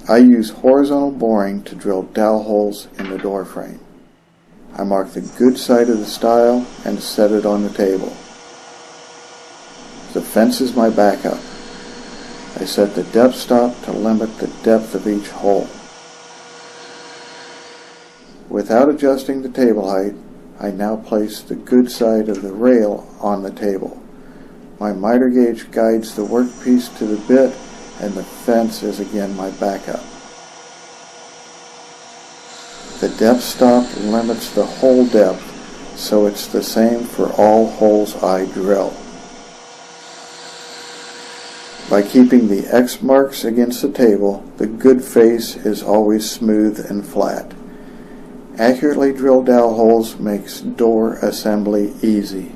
I use horizontal boring to drill dowel holes in the door frame. I mark the good side of the stile and set it on the table. The fence is my backup. I set the depth stop to limit the depth of each hole. Without adjusting the table height, I now place the good side of the rail on the table. My miter gauge guides the workpiece to the bit, and the fence is again my backup. The depth stop limits the hole depth, so it's the same for all holes I drill. By keeping the X marks against the table, the good face is always smooth and flat. Accurately drilled dowel holes makes door assembly easy.